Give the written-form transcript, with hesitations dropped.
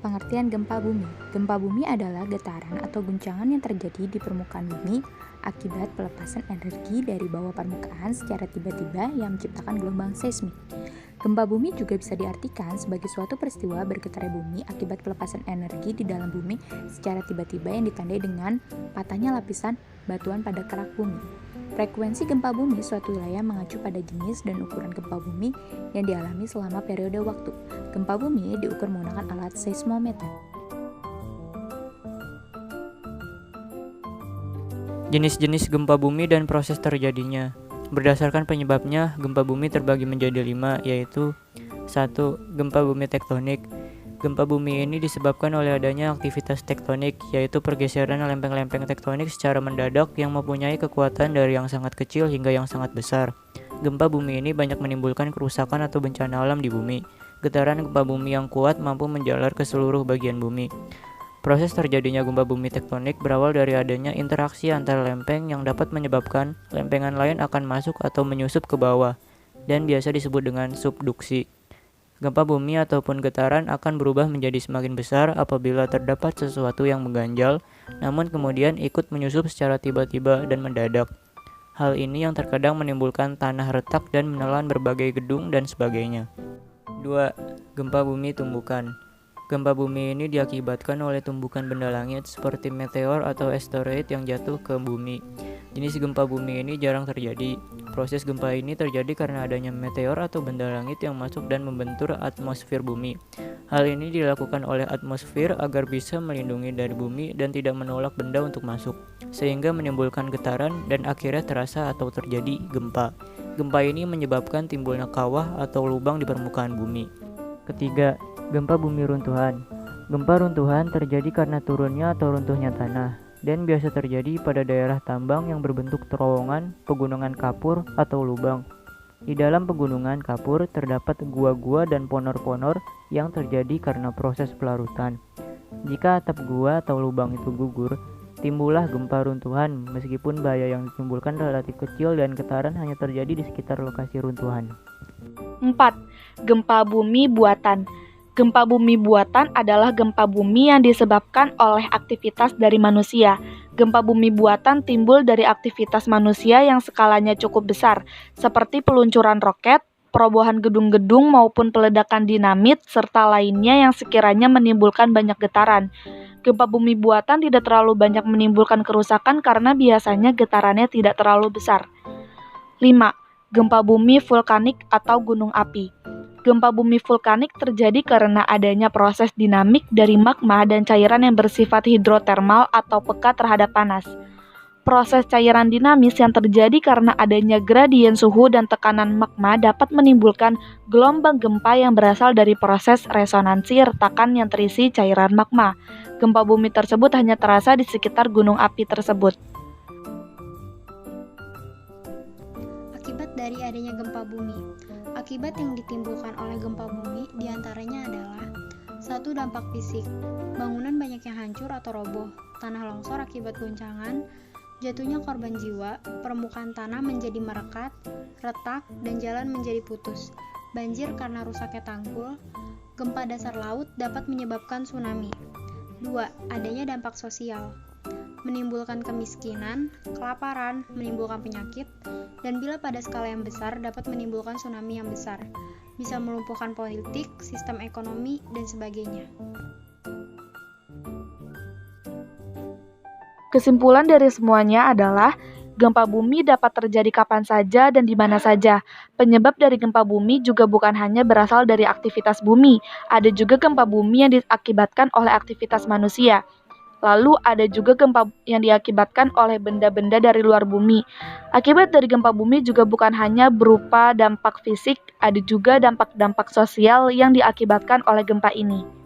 Pengertian gempa bumi. Gempa bumi adalah getaran atau guncangan yang terjadi di permukaan bumi akibat pelepasan energi dari bawah permukaan secara tiba-tiba yang menciptakan gelombang seismik. Gempa bumi juga bisa diartikan sebagai suatu peristiwa bergetarnya bumi akibat pelepasan energi di dalam bumi secara tiba-tiba yang ditandai dengan patahnya lapisan batuan pada kerak bumi. Frekuensi gempa bumi suatu wilayah mengacu pada jenis dan ukuran gempa bumi yang dialami selama periode waktu. Gempa bumi diukur menggunakan alat seismometer. Jenis-jenis gempa bumi dan proses terjadinya. Berdasarkan penyebabnya, gempa bumi terbagi menjadi 5, yaitu 1. Gempa bumi tektonik. Gempa bumi ini disebabkan oleh adanya aktivitas tektonik, yaitu pergeseran lempeng-lempeng tektonik secara mendadak yang mempunyai kekuatan dari yang sangat kecil hingga yang sangat besar. Gempa bumi ini banyak menimbulkan kerusakan atau bencana alam di bumi. Getaran gempa bumi yang kuat mampu menjalar ke seluruh bagian bumi. Proses terjadinya gempa bumi tektonik berawal dari adanya interaksi antar lempeng yang dapat menyebabkan lempengan lain akan masuk atau menyusup ke bawah, dan biasa disebut dengan subduksi. Gempa bumi ataupun getaran akan berubah menjadi semakin besar apabila terdapat sesuatu yang mengganjal, namun kemudian ikut menyusup secara tiba-tiba dan mendadak. Hal ini yang terkadang menimbulkan tanah retak dan menelan berbagai gedung dan sebagainya. 2. Gempa bumi tumbukan. Gempa bumi ini diakibatkan oleh tumbukan benda langit seperti meteor atau asteroid yang jatuh ke bumi. Jenis gempa bumi ini jarang terjadi. Proses gempa ini terjadi karena adanya meteor atau benda langit yang masuk dan membentur atmosfer bumi. Hal ini dilakukan oleh atmosfer agar bisa melindungi dari bumi dan tidak menolak benda untuk masuk, sehingga menimbulkan getaran dan akhirnya terasa atau terjadi gempa. Gempa ini menyebabkan timbulnya kawah atau lubang di permukaan bumi. Ketiga, gempa bumi runtuhan. Gempa runtuhan terjadi karena turunnya atau runtuhnya tanah, dan biasa terjadi pada daerah tambang yang berbentuk terowongan, pegunungan kapur, atau lubang. Di dalam pegunungan kapur terdapat gua-gua dan ponor-ponor yang terjadi karena proses pelarutan. Jika atap gua atau lubang itu gugur, timbullah gempa runtuhan meskipun bahaya yang ditimbulkan relatif kecil dan getaran hanya terjadi di sekitar lokasi runtuhan. 4. Gempa bumi buatan. Gempa bumi buatan adalah gempa bumi yang disebabkan oleh aktivitas dari manusia. Gempa bumi buatan timbul dari aktivitas manusia yang skalanya cukup besar, seperti peluncuran roket, perobohan gedung-gedung maupun peledakan dinamit, serta lainnya yang sekiranya menimbulkan banyak getaran. Gempa bumi buatan tidak terlalu banyak menimbulkan kerusakan karena biasanya getarannya tidak terlalu besar. 5. Gempa bumi vulkanik atau gunung api. Gempa bumi vulkanik terjadi karena adanya proses dinamik dari magma dan cairan yang bersifat hidrotermal atau peka terhadap panas. Proses cairan dinamis yang terjadi karena adanya gradien suhu dan tekanan magma dapat menimbulkan gelombang gempa yang berasal dari proses resonansi retakan yang terisi cairan magma. Gempa bumi tersebut hanya terasa di sekitar gunung api tersebut. Akibat dari adanya gempa bumi. Akibat yang ditimbulkan oleh gempa bumi diantaranya adalah 1. Dampak fisik. Bangunan banyak yang hancur atau roboh, tanah longsor akibat guncangan, jatuhnya korban jiwa, permukaan tanah menjadi merekat, retak, dan jalan menjadi putus, banjir karena rusaknya tanggul, gempa dasar laut dapat menyebabkan tsunami. 2. Adanya dampak sosial. Menimbulkan kemiskinan, kelaparan, menimbulkan penyakit, dan bila pada skala yang besar dapat menimbulkan tsunami yang besar, bisa melumpuhkan politik, sistem ekonomi, dan sebagainya. Kesimpulan dari semuanya adalah gempa bumi dapat terjadi kapan saja dan di mana saja. Penyebab dari gempa bumi juga bukan hanya berasal dari aktivitas bumi, ada juga gempa bumi yang diakibatkan oleh aktivitas manusia. Lalu ada juga gempa yang diakibatkan oleh benda-benda dari luar bumi. Akibat dari gempa bumi juga bukan hanya berupa dampak fisik, ada juga dampak-dampak sosial yang diakibatkan oleh gempa ini.